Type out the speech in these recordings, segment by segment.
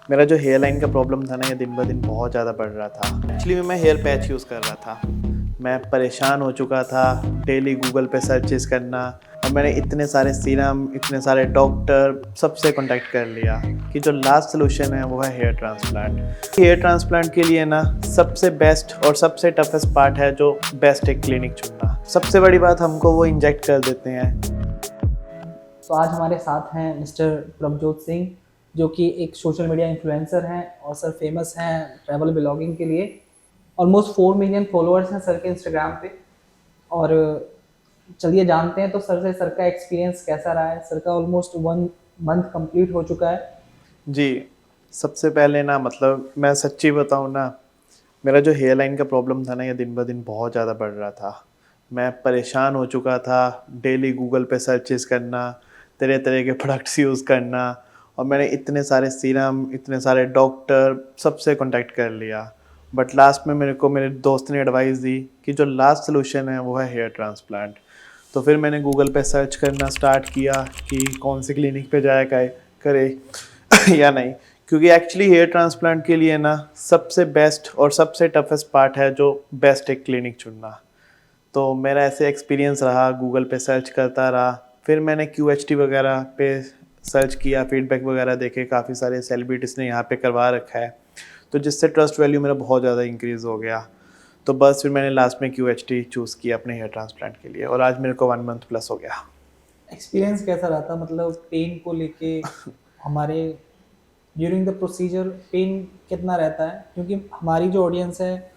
मेरा जो hair line का प्रॉब्लम था ना, ये दिन ब दिन बहुत ज़्यादा बढ़ रहा था। एक्चुअली मैं हेयर पैच यूज़ कर रहा था। मैं परेशान हो चुका था, डेली गूगल पे सर्चेस करना, और मैंने इतने सारे सीरम, इतने सारे डॉक्टर, सबसे कॉन्टैक्ट कर लिया कि जो लास्ट सॉल्यूशन है वो है हेयर ट्रांसप्लांट। हेयर ट्रांसप्लांट के लिए ना सबसे बेस्ट और सबसे टफेस्ट पार्ट है जो बेस्ट एक क्लिनिक चुनना। सबसे बड़ी बात, हमको वो इंजेक्ट कर देते हैं। तो आज हमारे साथ हैं मिस्टर प्रभजोत सिंह, जो कि एक सोशल मीडिया इन्फ्लुएंसर हैं और सर फेमस हैं ट्रैवल ब्लॉगिंग के लिए। ऑलमोस्ट 4 मिलियन फॉलोअर्स हैं सर के इंस्टाग्राम पे। और चलिए जानते हैं तो सर से सर का एक्सपीरियंस कैसा रहा है। सर का ऑलमोस्ट 1 मंथ कंप्लीट हो चुका है। जी, सबसे पहले ना मतलब मैं सच्ची बताऊँ ना, मेरा जो हेयर लाइन का प्रॉब्लम था ना, ये दिन ब दिन बहुत ज़्यादा बढ़ रहा था। मैं परेशान हो चुका था, डेली गूगल पे सर्चेस करना, तरह-तरह के प्रोडक्ट्स यूज़ करना, और मैंने इतने सारे सीरम, इतने सारे डॉक्टर, सबसे कॉन्टैक्ट कर लिया। बट लास्ट में मेरे को मेरे दोस्त ने एडवाइस दी कि जो लास्ट सॉल्यूशन है वो है हेयर ट्रांसप्लांट। तो फिर मैंने गूगल पे सर्च करना स्टार्ट किया कि कौन सी क्लिनिक पे जाया करे या नहीं, क्योंकि एक्चुअली हेयर ट्रांसप्लांट के लिए ना सबसे बेस्ट और सबसे टफेस्ट पार्ट है जो बेस्ट एक क्लिनिक चुनना। तो मेरा ऐसे एक्सपीरियंस रहा, गूगल पे सर्च करता रहा, फिर मैंने QHT वगैरह पे सर्च किया, फीडबैक वगैरह देखे, काफ़ी सारे सेलिब्रिटीज़ ने यहाँ पे करवा रखा है, तो जिससे ट्रस्ट वैल्यू मेरा बहुत ज़्यादा इंक्रीज़ हो गया। तो बस फिर मैंने लास्ट में QHT चूज़ किया अपने हेयर ट्रांसप्लांट के लिए, और आज मेरे को 1 मंथ प्लस हो गया। एक्सपीरियंस कैसा रहा था, मतलब पेन को लेके हमारे ड्यूरिंग द प्रोसीजर पेन कितना रहता है? क्योंकि हमारी जो ऑडियंस है,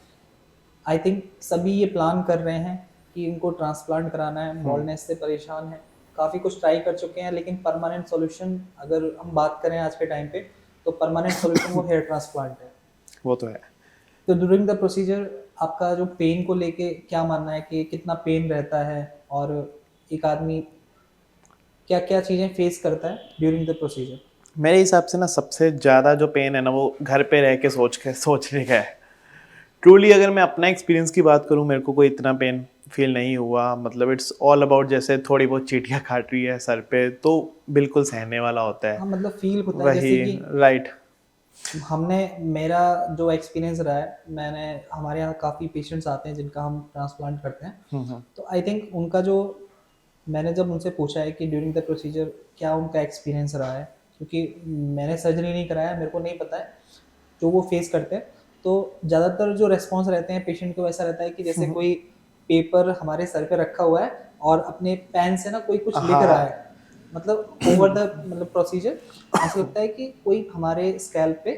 आई थिंक सभी ये प्लान कर रहे हैं कि इनको ट्रांसप्लांट कराना है, बॉल्डनेस से परेशान है, काफ़ी कुछ ट्राई कर चुके हैं, लेकिन परमानेंट सॉल्यूशन अगर हम बात करें आज के टाइम पे, तो परमानेंट सॉल्यूशन वो हेयर ट्रांसप्लांट है। वो तो है। तो ड्यूरिंग द प्रोसीजर आपका जो पेन को लेके क्या मानना है कि कितना पेन रहता है, और एक आदमी क्या क्या चीज़ें फेस करता है ड्यूरिंग द प्रोसीजर? मेरे हिसाब से ना सबसे ज़्यादा जो पेन है ना, वो घर पे रह के सोचने का है। ट्रूली अगर मैं अपना एक्सपीरियंस की बात करूँ, मेरे को कोई इतना पेन फ़ील नहीं हुआ। मतलब इट्स ऑल अबाउट, जैसे थोड़ी बहुत चींटियाँ काट रही है सर पे, तो बिल्कुल सहने वाला होता है। हाँ, मतलब फील होता है जैसे वही, कि राइट। हमने मेरा जो एक्सपीरियंस रहा है, मैंने हमारे यहाँ काफ़ी पेशेंट्स आते हैं जिनका हम ट्रांसप्लांट करते हैं। तो आई थिंक उनका जो मैंने जब उनसे पूछा है कि ड्यूरिंग द प्रोसीजर क्या उनका एक्सपीरियंस रहा है, क्योंकि मैंने सर्जरी नहीं कराया, मेरे को नहीं पता है जो वो फेस करते हैं। तो ज़्यादातर जो रेस्पॉन्स रहते हैं पेशेंट को वैसा रहता है कि जैसे कोई पेपर हमारे सर पे रखा हुआ है और अपने पेन से ना कोई कुछ लिख रहा हाँ, है। मतलब ओवर द मतलब प्रोसीजर ऐसा लगता है कि कोई हमारे स्कैल्प पे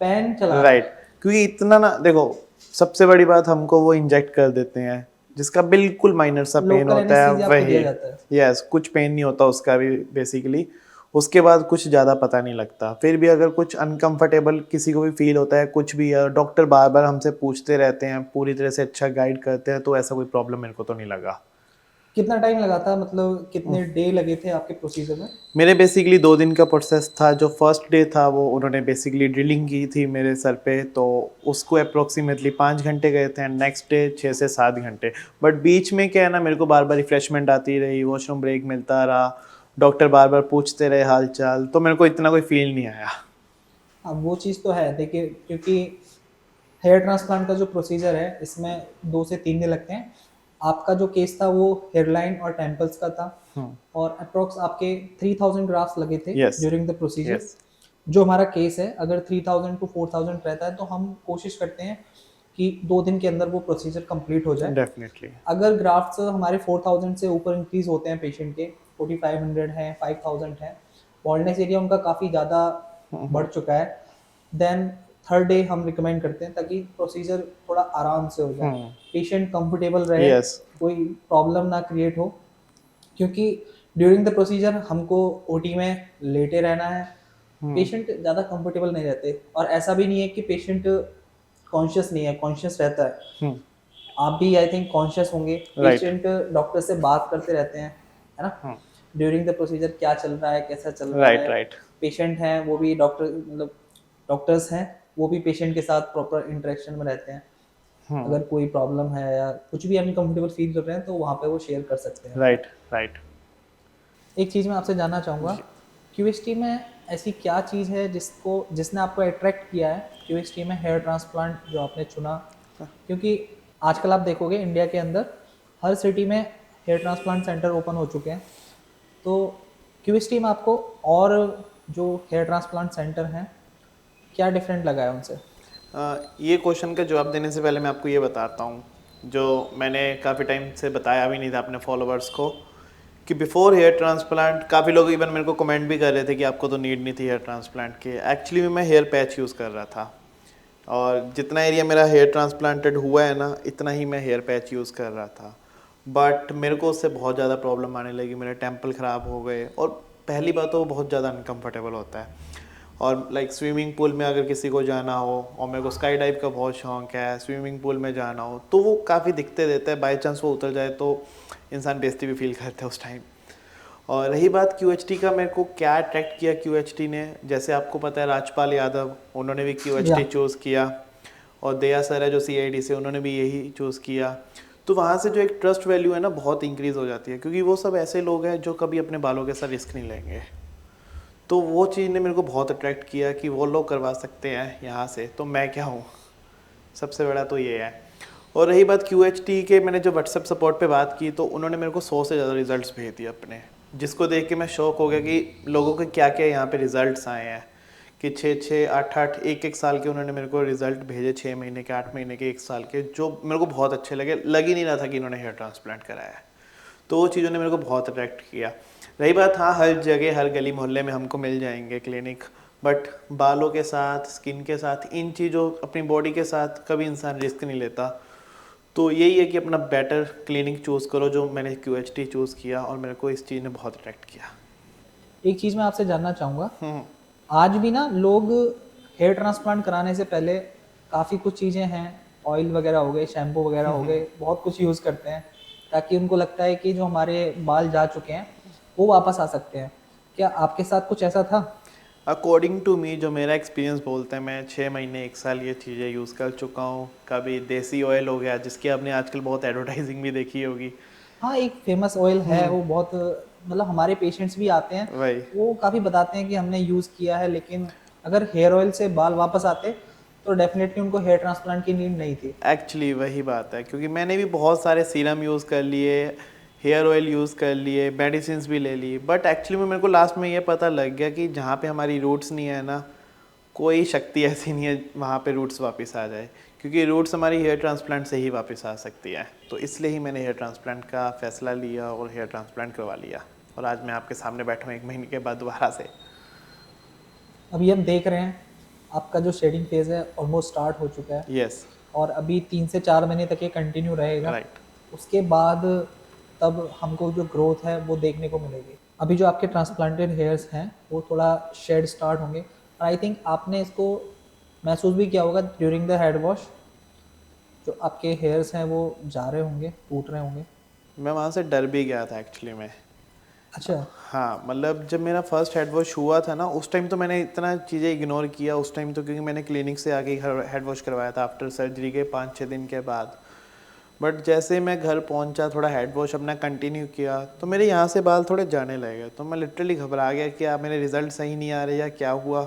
पेन चला रहा राइट। है। क्योंकि इतना ना देखो, सबसे बड़ी बात, हमको वो इंजेक्ट कर देते हैं जिसका बिल्कुल माइनर सा पेन लोकल होता है। एनेस्थीसिया आपको वही, दिया जाता है। यस, कुछ पेन नहीं होता उसका भी बेसिकली। उसके बाद कुछ ज़्यादा पता नहीं लगता। फिर भी अगर कुछ अनकंफर्टेबल किसी को भी फील होता है, कुछ भी, या डॉक्टर बार बार हमसे पूछते रहते हैं, पूरी तरह से अच्छा गाइड करते हैं, तो ऐसा कोई प्रॉब्लम मेरे को तो नहीं लगा। कितना टाइम लगा था, मतलब कितने डे लगे थे आपके प्रोसीजर में? मेरे बेसिकली 2 दिन का प्रोसेस था। जो फर्स्ट डे था वो उन्होंने बेसिकली ड्रिलिंग की थी मेरे सर पे, तो उसको अप्रोक्सीमेटली 5 घंटे गए थे, एंड नेक्स्ट डे 6 से 7 घंटे। बट बीच में क्या है ना, मेरे को बार बार रिफ्रेशमेंट आती रही, वॉशरूम ब्रेक मिलता रहा, डॉक्टर बार बार पूछते रहे हाल चाल, तो मेरे को इतना कोई फील नहीं आया। अब वो चीज़ तो है देखिए, क्योंकि हेयर ट्रांसप्लांट का जो प्रोसीजर है इसमें 2 से 3 दिन लगते हैं। आपका जो केस था वो हेयरलाइन और टेम्पल्स का था, और अप्रोक्स आपके 3000 ग्राफ्स लगे थे yes, during the procedure. Yes, जो हमारा केस है, अगर 3000 टू 4000 रहता है तो हम कोशिश करते हैं कि 2 दिन के अंदर वो प्रोसीजर कंप्लीट हो जाए। डेफिनेटली। अगर ग्राफ्ट्स हमारे 4000 से ऊपर इंक्रीज होते हैं पेशेंट के, 4500 है, 5000 है, बॉल्डनेस एरिया उनका काफ़ी ज़्यादा बढ़ चुका है, देन थर्ड डे हम रिकमेंड करते हैं ताकि प्रोसीजर थोड़ा आराम से हो जाए, पेशेंट कंफर्टेबल रहे, यस। कोई प्रॉब्लम ना क्रिएट हो। क्योंकि ड्यूरिंग द प्रोसीजर हमको ओटी में लेटे रहना है, पेशेंट ज़्यादा कंफर्टेबल नहीं रहते, और ऐसा भी नहीं है कि पेशेंट कॉन्शियस नहीं है, कॉन्शियस रहता है। आप भी आई थिंक कॉन्शियस होंगे, राइट, पेशेंट डॉक्टर से बात करते रहते हैं, है ना? ड्यूरिंग द प्रोसीजर क्या चल रहा है, कैसा चल रहा राइट, है। राइट। पेशेंट हैं वो भी डॉक्टर, मतलब डॉक्टर्स हैं वो भी पेशेंट के साथ प्रॉपर इंटरेक्शन में रहते हैं। अगर कोई प्रॉब्लम है या कुछ भी अनकंफर्टेबल फील कर रहे हैं तो वहाँ पे वो शेयर कर सकते हैं अपना। Right, right. एक चीज़ मैं आपसे जानना चाहूँगा, क्यूएसटी में ऐसी क्या चीज़ है जिसने आपको अट्रैक्ट किया है क्यूएसटी में हेयर ट्रांसप्लांट जो आपने चुना? क्योंकि आजकल आप देखोगे इंडिया के अंदर हर सिटी में हेयर ट्रांसप्लांट सेंटर ओपन हो चुके हैं। तो क्यूएसटी में आपको और जो हेयर ट्रांसप्लांट सेंटर हैं, क्या डिफरेंट लगा है उनसे? ये क्वेश्चन का जवाब देने से पहले मैं आपको ये बताता हूँ, जो मैंने काफ़ी टाइम से बताया भी नहीं था अपने फॉलोअर्स को, कि बिफोर हेयर ट्रांसप्लांट काफ़ी लोग इवन मेरे को कमेंट भी कर रहे थे कि आपको तो नीड नहीं थी हेयर ट्रांसप्लांट की। एक्चुअली में मैं हेयर पैच यूज़ कर रहा था, और जितना एरिया मेरा हेयर ट्रांसप्लांटेड हुआ है ना, इतना ही मैं हेयर पैच यूज़ कर रहा था। बट मेरे को उससे बहुत ज़्यादा प्रॉब्लम आने लगी, मेरे टेम्पल ख़राब हो गए, और पहली बात तो वो बहुत ज़्यादा अनकम्फर्टेबल होता है। और लाइक स्विमिंग पूल में अगर किसी को जाना हो, और मेरे को स्काई डाइव का बहुत शौक है, स्विमिंग पूल में जाना हो तो वो काफ़ी दिक्कतें देता है। बाई चांस वो उतर जाए तो इंसान बेइज्जती भी फील करता है उस टाइम। और रही बात क्यूएचटी का, मेरे को क्या अट्रैक्ट किया क्यूएचटी ने, जैसे आपको पता है राजपाल यादव, उन्होंने भी या क्यूएचटी चूज़ किया, और दया सर है जो सीआईडी से, उन्होंने भी यही चूज़ किया। तो वहाँ से जो एक ट्रस्ट वैल्यू है ना, बहुत इंक्रीज़ हो जाती है, क्योंकि वो सब ऐसे लोग हैं जो कभी अपने बालों के साथ रिस्क नहीं लेंगे। तो वो चीज़ ने मेरे को बहुत अट्रैक्ट किया कि वो लोग करवा सकते हैं यहाँ से, तो मैं क्या हूँ। सबसे बड़ा तो ये है। और रही बात क्यूएचटी के, मैंने जो व्हाट्सएप सपोर्ट पे बात की तो उन्होंने मेरे को 100 से ज़्यादा रिजल्ट्स भेज दिए अपने, जिसको देख के मैं शौक हो गया कि लोगों के क्या क्या यहाँ पे रिजल्ट्स आए हैं, कि 6-6, 8-8, 1-1 साल के उन्होंने मेरे को रिजल्ट भेजे, 6 महीने के, 8 महीने के, 1 साल के, जो मेरे को बहुत अच्छे लगे। लग ही नहीं रहा था कि इन्होंने हेयर ट्रांसप्लांट कराया है। तो वो चीज़ों ने मेरे को बहुत अट्रैक्ट किया। रही बात, हाँ, हर जगह हर गली मोहल्ले में हमको मिल जाएंगे क्लिनिक, बट बालों के साथ, स्किन के साथ, इन चीज़ों, अपनी बॉडी के साथ कभी इंसान रिस्क नहीं लेता। तो यही है कि अपना बेटर क्लिनिक चूज़ करो, जो मैंने क्यूएचटी चूज़ किया, और मेरे को इस चीज़ ने बहुत अट्रैक्ट किया। एक चीज़ मैं आपसे जानना चाहूँगा, आज भी ना लोग हेयर ट्रांसप्लांट कराने से पहले काफ़ी कुछ चीज़ें हैं, ऑयल वगैरह हो गए, शैम्पू वगैरह हो गए, बहुत कुछ यूज़ करते हैं, ताकि उनको लगता है कि जो हमारे बाल जा चुके हैं वो वापस आ सकते हैं। क्या आपके साथ कुछ ऐसा था? अकॉर्डिंग टू मी, जो मेरा एक्सपीरियंस बोलता है, मैं 6 महीने 1 साल ये चीज़ें यूज़ कर चुका हूँ। कभी देसी ऑयल हो गया, जिसकी आपने आजकल बहुत एडवर्टाइजिंग भी देखी होगी। हाँ, एक फेमस ऑयल है, वो बहुत मतलब हमारे पेशेंट्स भी आते हैं, वही, वो काफ़ी बताते हैं कि हमने यूज़ किया है, लेकिन अगर हेयर ऑयल से बाल वापस आते तो डेफिनेटली उनको हेयर ट्रांसप्लांट की नीड नहीं थी। एक्चुअली वही बात है, क्योंकि मैंने भी बहुत सारे सीरम यूज़ कर लिए, हेयर ऑयल यूज़ कर लिए, मेडिसिन भी ले ली, बट एक्चुअली में मेरे को लास्ट में ये पता लग गया कि जहाँ पे हमारी रूट्स नहीं है ना, कोई शक्ति ऐसी नहीं है वहाँ पे रूट्स वापस आ जाए, क्योंकि रूट्स हमारी हेयर ट्रांसप्लांट से ही वापस आ सकती है। तो इसलिए ही मैंने हेयर ट्रांसप्लांट का फ़ैसला लिया और हेयर ट्रांसप्लांट करवा लिया, और आज मैं आपके सामने बैठा हूँ 1 महीने के बाद दोबारा से। अभी हम देख रहे हैं आपका जो शेडिंग फेज़ है ऑलमोस्ट स्टार्ट हो चुका है, यस, और अभी 3 से 4 महीने तक ये कंटिन्यू रहेगा। राइट। उसके बाद तब हमको जो ग्रोथ है वो देखने को मिलेगी। अभी जो आपके ट्रांसप्लांटेड हेयर्स हैं वो थोड़ा शेड स्टार्ट होंगे, और आई थिंक आपने इसको महसूस भी किया होगा ड्यूरिंग द हेड वॉश, जो आपके हेयर्स हैं वो जा रहे होंगे, टूट रहे होंगे। मैं वहाँ से डर भी गया था एक्चुअली में। अच्छा। हाँ, मतलब जब मेरा फर्स्ट हेड वॉश हुआ था ना, उस टाइम तो मैंने इतना चीज़ें इग्नोर किया उस टाइम तो, क्योंकि मैंने क्लिनिक से आके हेड वॉश करवाया था आफ्टर सर्जरी के 5-6 दिन के बाद। बट जैसे मैं घर पहुंचा, थोड़ा हेड वॉश अपना कंटिन्यू किया, तो मेरे यहाँ से बाल थोड़े जाने लगे। तो मैं लिटरली घबरा गया कि आप मेरे रिजल्ट सही नहीं आ रहे या क्या हुआ।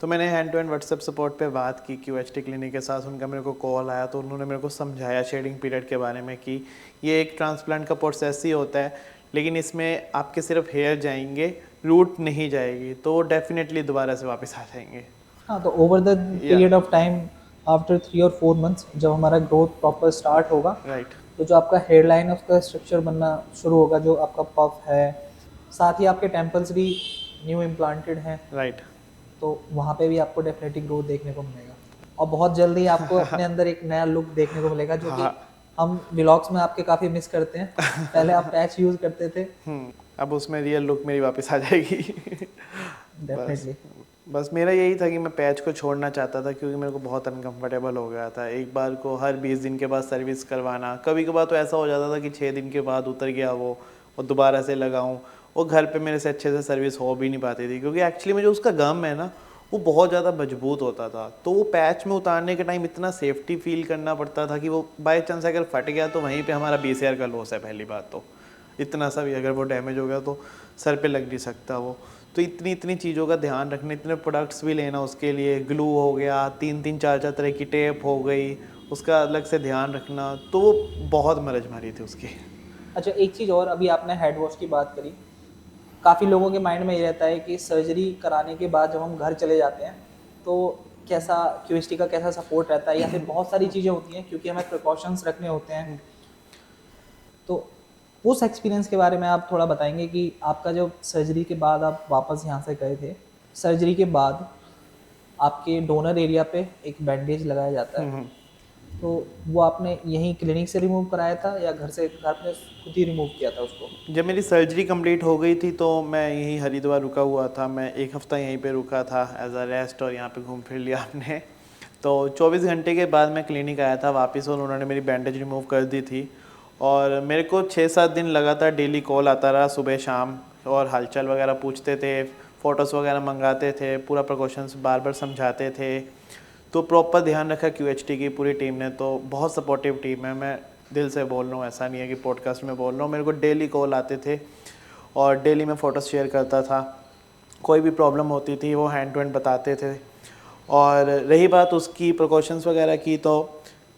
तो मैंने hand to hand WhatsApp support पे बात की क्यूएचटी क्लिनिक के साथ, उनका मेरे को कॉल आया, तो उन्होंने मेरे को समझाया शेडिंग पीरियड के बारे में कि ये एक ट्रांसप्लांट का प्रोसेस ही होता है, लेकिन इसमें आपके सिर्फ हेयर जाएंगे, रूट नहीं जाएगी, तो डेफिनेटली दोबारा से वापस आ जाएंगे। हाँ, तो ओवर द या, पीरियड ऑफ टाइम आफ्टर 3 और 4 मंथ्स जब हमारा ग्रोथ प्रॉपर स्टार्ट होगा, राइट, तो जो आपका हेयर लाइन उसका स्ट्रक्चर बनना शुरू होगा, जो आपका पफ है, साथ ही आपके टेम्पल्स भी न्यू इम्प्लांटेड हैं, राइट। तो वहाँ पे भी आपको डेफिनेटली ग्रोथ देखने को मिलेगा। और बहुत जल्दी आपको अपने अंदर एक नया लुक देखने को मिलेगा, जो कि हाँ। हम व्लॉग्स में आपके काफ़ी मिस करते हैं। पहले आप पैच यूज़ करते थे। अब उसमें रियल लुक मेरी वापस आ जाएगी। बस डेफिनेटली। बस मेरा यही था कि मैं पैच को छोड़ना चाहता था, क्योंकि मेरे को बहुत अनकंफर्टेबल हो गया था एक बार को हर 20 दिन के बाद सर्विस करवाना। कभी कभार तो ऐसा हो जाता था कि 6 दिन के बाद उतर गया वो, और दोबारा से लगाऊं, और घर पे मेरे से अच्छे से सर्विस हो भी नहीं पाती थी, क्योंकि एक्चुअली में जो उसका गम है ना, वो बहुत ज़्यादा मजबूत होता था। तो वो पैच में उतारने के टाइम इतना सेफ्टी फील करना पड़ता था कि वो बाई चांस अगर फट गया तो वहीं पे हमारा BCR का लॉस है। पहली बात तो इतना सा भी अगर वो डैमेज हो गया तो सर पे लग नहीं सकता वो। तो इतनी इतनी चीज़ों का ध्यान रखना, इतने प्रोडक्ट्स भी लेना उसके लिए, ग्लू हो गया, 3 3 4 4 तरह की टेप हो गई, उसका अलग से ध्यान रखना, तो वो बहुत मगजमारी थी उसकी। अच्छा, एक चीज़ और, अभी आपने हेड वॉश की बात करी, काफ़ी लोगों के माइंड में ये रहता है कि सर्जरी कराने के बाद जब हम घर चले जाते हैं तो कैसा क्यूएसटी का कैसा सपोर्ट रहता है, या फिर बहुत सारी चीज़ें होती हैं क्योंकि हमें प्रिकॉशंस रखने होते हैं। तो उस एक्सपीरियंस के बारे में आप थोड़ा बताएंगे कि आपका जब सर्जरी के बाद आप वापस यहाँ से गए थे, सर्जरी के बाद आपके डोनर एरिया पे एक बैंडेज लगाया जाता है, तो वो आपने यहीं क्लिनिक से रिमूव कराया था या घर पे खुद ही रिमूव किया था उसको? जब मेरी सर्जरी कंप्लीट हो गई थी तो मैं यहीं हरिद्वार रुका हुआ था, मैं 1 हफ्ता यहीं पे रुका था एज अ रेस्ट, और यहाँ पे घूम फिर लिया आपने। तो 24 घंटे के बाद मैं क्लिनिक आया था वापस, और उन्होंने मेरी बैंडेज रिमूव कर दी थी। और मेरे को 6 7 दिन लगातार डेली कॉल आता रहा सुबह शाम, और हालचाल वगैरह पूछते थे, फ़ोटोज़ वगैरह मंगाते थे, पूरा प्रिकॉशंस बार बार समझाते थे। तो प्रॉपर ध्यान रखा क्यूएचटी की पूरी टीम ने, तो बहुत सपोर्टिव टीम है। मैं दिल से बोल रहा हूँ, ऐसा नहीं है कि पॉडकास्ट में बोल रहा हूँ। मेरे को डेली कॉल आते थे और डेली मैं फ़ोटोज़ शेयर करता था, कोई भी प्रॉब्लम होती थी वो हैंड टू हैंड बताते थे। और रही बात उसकी प्रिकॉशंस वगैरह की, तो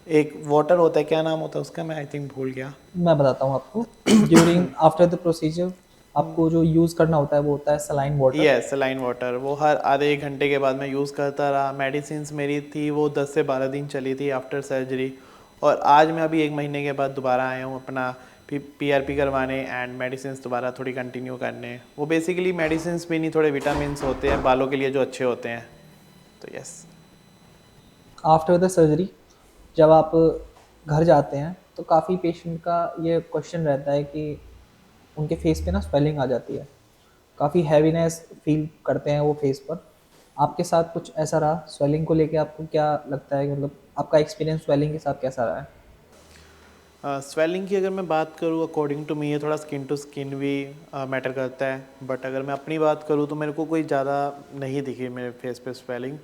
एक वाटर होता है, क्या नाम होता है उसका, मैं आई थिंक भूल गया। मैं बताता हूँ आपको। ड्यूरिंग आफ्टर द प्रोसीजर आपको जो यूज़ करना होता है वो होता है saline water. Yes, saline water, वो हर आधे 1 घंटे के बाद मैं यूज़ करता रहा। मेडिसिन्स मेरी थी वो 10 से 12 दिन चली थी आफ्टर सर्जरी। और आज मैं अभी 1 महीने के बाद दोबारा आया हूँ अपना पीआरपी करवाने, एंड मेडिसिन्स दोबारा थोड़ी कंटिन्यू करने। वो बेसिकली मेडिसिन्स भी नहीं, थोड़े विटामिन्स होते हैं बालों के लिए जो अच्छे होते हैं। तो यस। आफ्टर द सर्जरी जब आप घर जाते हैं तो काफ़ी पेशेंट का ये क्वेश्चन रहता है कि उनके फेस पे ना स्वेलिंग आ जाती है, काफ़ी हैवीनेस फील करते हैं वो फेस पर। आपके साथ कुछ ऐसा रहा स्वेलिंग को लेके? आपको क्या लगता है कि मतलब आपका एक्सपीरियंस स्वेलिंग के साथ कैसा रहा है? स्वेलिंग की अगर मैं बात करूँ, अकॉर्डिंग टू मी ये थोड़ा स्किन टू स्किन भी मैटर करता है। बट अगर मैं अपनी बात करूँ तो मेरे को कोई ज़्यादा नहीं दिखी मेरे फेस पे स्वेलिंग।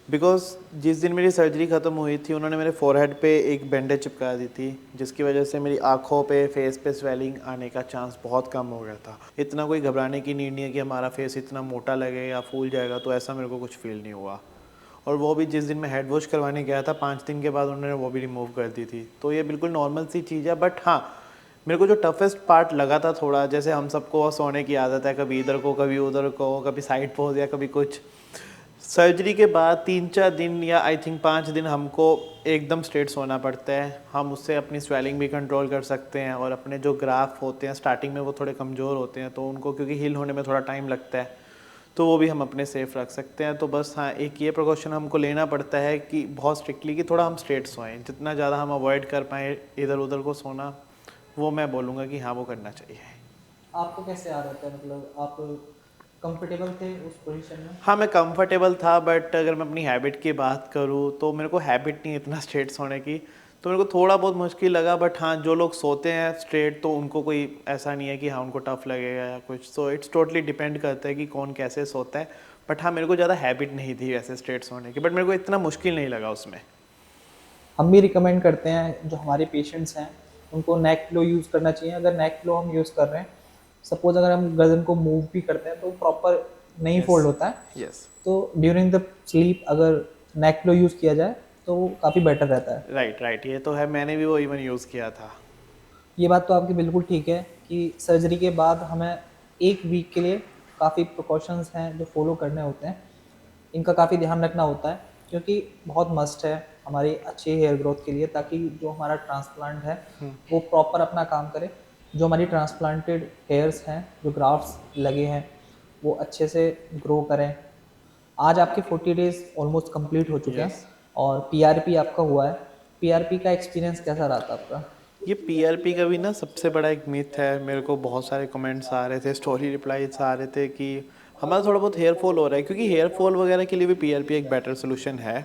बिकॉज जिस दिन मेरी सर्जरी ख़त्म हुई थी उन्होंने मेरे फोरहेड पे एक बैंडेज चिपका दी थी, जिसकी वजह से मेरी आँखों पे, फेस पे स्वेलिंग आने का चांस बहुत कम हो गया था। इतना कोई घबराने की नीड नहीं है कि हमारा फेस इतना मोटा लगे या फूल जाएगा, तो ऐसा मेरे को कुछ फील नहीं हुआ। और वो भी जिस दिन मैं हेड वॉश करवाने गया था 5 दिन के बाद उन्होंने वो भी रिमूव कर दी थी। तो ये बिल्कुल नॉर्मल सी चीज़ है। बट हाँ, मेरे को जो टफेस्ट पार्ट लगा था थोड़ा, जैसे हम सबको सोने की आदत है, कभी इधर को कभी उधर को, कभी साइड पोज या कभी कुछ। सर्जरी के बाद 3 4 दिन या आई थिंक 5 दिन हमको एकदम स्ट्रेट सोना पड़ता है। हम उससे अपनी स्वेलिंग भी कंट्रोल कर सकते हैं, और अपने जो ग्राफ होते हैं स्टार्टिंग में वो थोड़े कमज़ोर होते हैं, तो उनको क्योंकि हील होने में थोड़ा टाइम लगता है, तो वो भी हम अपने सेफ रख सकते हैं। तो बस हाँ, एक ये प्रिकॉशन हमको लेना पड़ता है कि बहुत स्ट्रिक्टली कि थोड़ा हम स्ट्रेट सोएं, जितना ज़्यादा हम अवॉइड कर पाएँ इधर उधर को सोना, वो मैं बोलूँगा कि हाँ वो करना चाहिए। आपको कैसे आ रहा था, मतलब आप कंफर्टेबल थे उस पोजीशन में? हाँ, मैं कंफर्टेबल था, बट अगर मैं अपनी हैबिट की बात करूँ तो मेरे को हैबिट नहीं है इतना स्ट्रेट सोने की, तो मेरे को थोड़ा बहुत मुश्किल लगा। बट हाँ, जो लोग सोते हैं स्ट्रेट तो उनको कोई ऐसा नहीं है कि हाँ उनको टफ लगेगा या कुछ। सो इट्स टोटली डिपेंड करता है कि कौन कैसे सोता है। बट हाँ, मेरे को ज़्यादा हैबिट नहीं थी वैसे स्ट्रेट सोने की, बट मेरे को इतना मुश्किल नहीं लगा उसमें। हम भी रिकमेंड करते हैं जो हमारे पेशेंट्स हैं उनको नेक पिलो यूज़ करना चाहिए। अगर नेक पिलो हम यूज़ कर रहे हैं, सपोज अगर हम गर्दन को मूव भी करते हैं तो प्रॉपर नहीं यस, फोल्ड होता है, यस, तो ड्यूरिंग द स्लीप अगर नेक पिलो यूज़ किया जाए तो वो काफ़ी बेटर रहता है। राइट राइट, ये तो है, मैंने भी वो इवन यूज़ किया था। ये बात तो आपकी बिल्कुल ठीक है कि सर्जरी के बाद हमें 1 वीक के लिए काफ़ी प्रिकॉशंस हैं जो फॉलो करने होते हैं, इनका काफ़ी ध्यान रखना होता है क्योंकि बहुत मस्ट है हमारी अच्छी हेयर ग्रोथ के लिए, ताकि जो हमारा ट्रांसप्लांट है वो प्रॉपर अपना काम करे, जो हमारी ट्रांसप्लांटेड हेयर्स हैं, जो ग्राफ्ट्स लगे हैं वो अच्छे से ग्रो करें। आज आपके 40 डेज़ ऑलमोस्ट कंप्लीट हो चुके हैं यस। और पीआरपी आपका हुआ है। पीआरपी का एक्सपीरियंस कैसा रहा था आपका? ये पीआरपी का भी ना सबसे बड़ा एक मिथ है। मेरे को बहुत सारे कमेंट्स आ रहे थे, स्टोरी रिप्लाईज आ रहे थे कि हमारा थोड़ा बहुत हेयर फॉल हो रहा है, क्योंकि हेयर फॉल वगैरह के लिए भी पीआरपी एक बेटर सोल्यूशन है।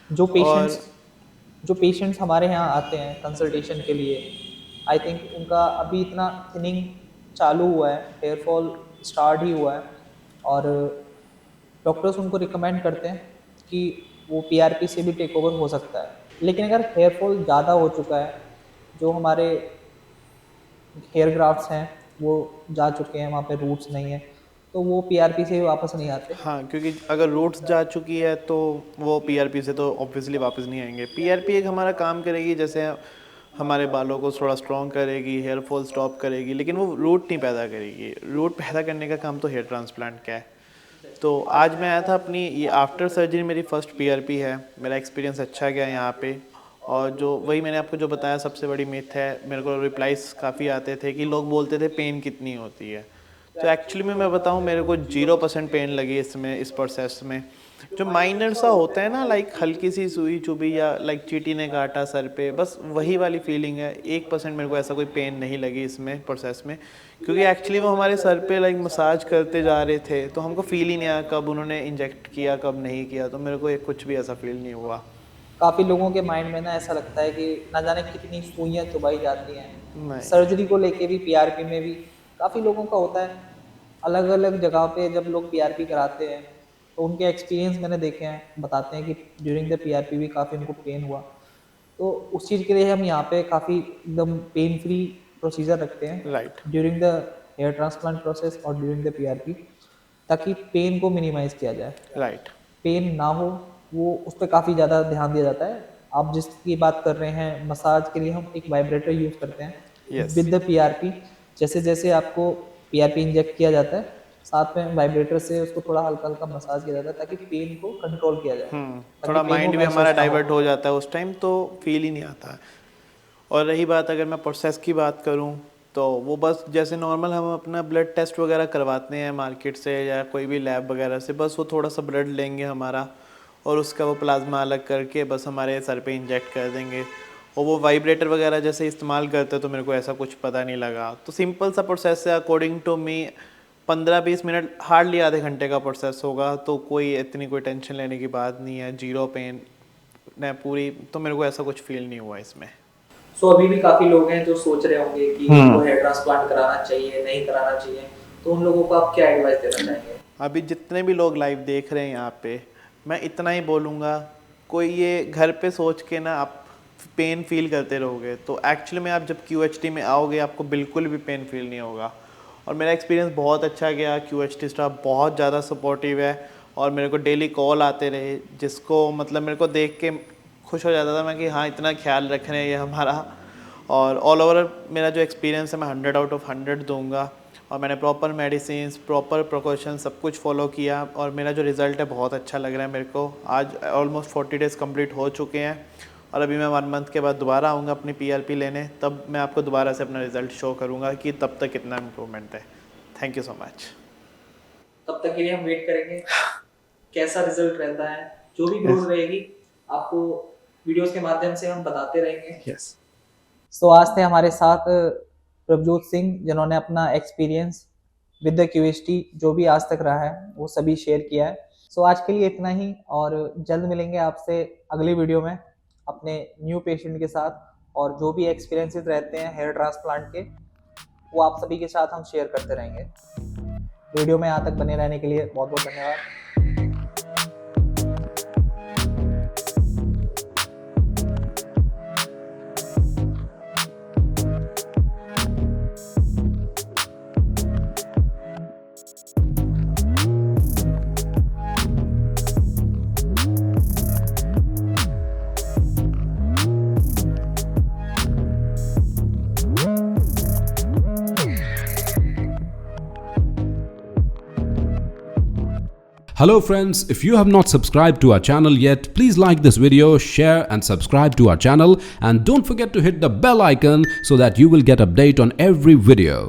जो पेशेंट्स और जो पेशेंट्स हमारे यहाँ आते हैं कंसल्टेशन के लिए, आई थिंक उनका अभी इतना थिनिंग चालू हुआ है, हेयर फॉल स्टार्ट ही हुआ है, और डॉक्टर्स उनको रिकमेंड करते हैं कि वो पीआरपी से भी टेक ओवर हो सकता है। लेकिन अगर हेयर फॉल ज़्यादा हो चुका है, जो हमारे हेयर ग्राफ्ट्स हैं वो जा चुके हैं, वहाँ पे रूट्स नहीं है, तो वो पीआरपी से वापस नहीं आते। हाँ, क्योंकि अगर रूट्स जा चुकी है तो वो पीआरपी से तो ऑब्वियसली वापस नहीं आएंगे। पीआरपी एक हमारा काम करेगी, जैसे हमारे बालों को थोड़ा स्ट्रॉन्ग करेगी, हेयर फॉल स्टॉप करेगी, लेकिन वो रूट नहीं पैदा करेगी। रूट पैदा करने का काम तो हेयर ट्रांसप्लांट का है। तो आज मैं आया था अपनी ये आफ्टर सर्जरी मेरी फर्स्ट पीआरपी है। मेरा एक्सपीरियंस अच्छा गया यहाँ पे। और जो वही मैंने आपको जो बताया सबसे बड़ी मिथ है, मेरे को रिप्लाइज काफ़ी आते थे कि लोग बोलते थे पेन कितनी होती है। तो एक्चुअली में मैं बताऊँ, मेरे को 0% पेन लगी इसमें, इस प्रोसेस में। जो माइनर सा होता है ना, लाइक हल्की सी सुई चुभी या लाइक चींटी ने काटा सर पे, बस वही वाली फीलिंग है। 1% मेरे को ऐसा कोई पेन नहीं लगी इसमें प्रोसेस में, क्योंकि एक्चुअली वो हमारे सर पे लाइक मसाज करते जा रहे थे, तो हमको फील ही नहीं आया कब उन्होंने इंजेक्ट किया कब नहीं किया। तो मेरे को एक कुछ भी ऐसा फील नहीं हुआ। काफ़ी लोगों के माइंड में ना ऐसा लगता है कि ना जाने कितनी सुइयाँ चुभाई जाती हैं। नहीं, सर्जरी को लेके भी, पीआरपी में भी काफ़ी लोगों का होता है। अलग अलग जगह पे जब लोग पीआरपी कराते हैं तो उनके एक्सपीरियंस मैंने देखे हैं, बताते हैं कि ड्यूरिंग द पीआरपी भी काफ़ी उनको पेन हुआ। तो उस चीज़ के लिए हम यहाँ पे काफ़ी एकदम पेन फ्री प्रोसीजर रखते हैं right, during the hair transplant process और ड्यूरिंग द पीआरपी, ताकि पेन को मिनिमाइज़ किया जाए। राइट, पेन ना हो, वो उस पे काफ़ी ज़्यादा ध्यान दिया जाता है। आप जिसकी बात कर रहे हैं, मसाज के लिए हम एक वाइब्रेटर यूज़ करते हैं यस, विद द पीआरपी। जैसे-जैसे आपको पीआरपी इंजेक्ट किया जाता है, साथ में वाइब्रेटर से उसको थोड़ा हल्का-हल्का मसाज किया जाता है ताकि पेन को कंट्रोल किया जाए। ताकि थोड़ा पेन माइंड वो भी हमारा महसूस ना हो। डाइवर्ट हो जाता है उस टाइम, तो फील ही नहीं आता है। और रही बात, अगर मैं प्रोसेस की बात करूं, तो वो बस जैसे नॉर्मल हम अपना ब्लड टेस्ट वगैरह करवाते हैं मार्केट से या कोई भी लैब वगैरह से, बस वो थोड़ा सा ब्लड लेंगे हमारा और उसका वो प्लाज्मा अलग करके बस हमारे सर पे इंजेक्ट कर देंगे। और वो वाइब्रेटर वगैरह जैसे इस्तेमाल करते हैं, तो मेरे को ऐसा कुछ पता नहीं लगा। तो सिंपल सा प्रोसेस है, according to me 15-20 minute, hardly आधे घंटे का प्रोसेस होगा। तो कोई इतनी कोई टेंशन लेने की बात नहीं है। 0 पेन ने पूरी, तो मेरे को ऐसा कुछ फील नहीं हुआ इसमें। सो अभी भी काफ़ी लोग हैं जो सोच रहे होंगे कि उनको हेयर ट्रांसप्लांट कराना चाहिए, नहीं कराना चाहिए, तो उन लोगों को आप क्या एडवाइस देना चाहेंगे? अभी जितने भी लोग लाइव देख रहे हैं यहाँ पे, मैं इतना ही बोलूँगा, कोई ये घर पे सोच के ना आप पेन फील करते रहोगे, तो एक्चुअली में आप जब QHT में आओगे आपको बिल्कुल भी पेन फील नहीं होगा। और मेरा एक्सपीरियंस बहुत अच्छा गया। QHT स्टाफ बहुत ज़्यादा सपोर्टिव है और मेरे को डेली कॉल आते रहे, जिसको मतलब मेरे को देख के खुश हो जाता था मैं कि हाँ, इतना ख्याल रख रहे हैं ये हमारा। और ऑल ओवर मेरा जो एक्सपीरियंस है मैं 100 आउट ऑफ 100 दूंगा। और मैंने प्रॉपर मेडिसिन, प्रॉपर प्रिकॉशन सब कुछ फॉलो किया और मेरा जो रिज़ल्ट है बहुत अच्छा लग रहा है मेरे को। आज ऑलमोस्ट 40 डेज़ कंप्लीट हो चुके हैं और अभी मैं 1 मंथ के बाद दोबारा आऊँगा अपनी पीआरपी लेने, तब मैं आपको दोबारा से अपना रिज़ल्ट शो करूँगा कि तब तक कितना इम्प्रूवमेंट है। Thank you so much. तब तक के लिए हम वेट करेंगे कैसा रिजल्ट रहता है। जो भी ग्रोथ रहेगी आपको वीडियोस के माध्यम से हम बताते रहेंगे। यस। तो आज थे हमारे साथ प्रभजोत सिंह, जिन्होंने अपना एक्सपीरियंस विद द QHT जो भी आज तक रहा है वो सभी शेयर किया है। सो आज के लिए इतना ही और जल्द मिलेंगे आपसे अगली वीडियो में अपने न्यू पेशेंट के साथ, और जो भी एक्सपीरियंसेस रहते हैं हेयर ट्रांसप्लांट के वो आप सभी के साथ हम शेयर करते रहेंगे। वीडियो में यहाँ तक बने रहने के लिए बहुत बहुत धन्यवाद। Hello friends, if you have not subscribed to our channel yet, please like this video, share and subscribe to our channel, and don't forget to hit the bell icon so that you will get update on every video.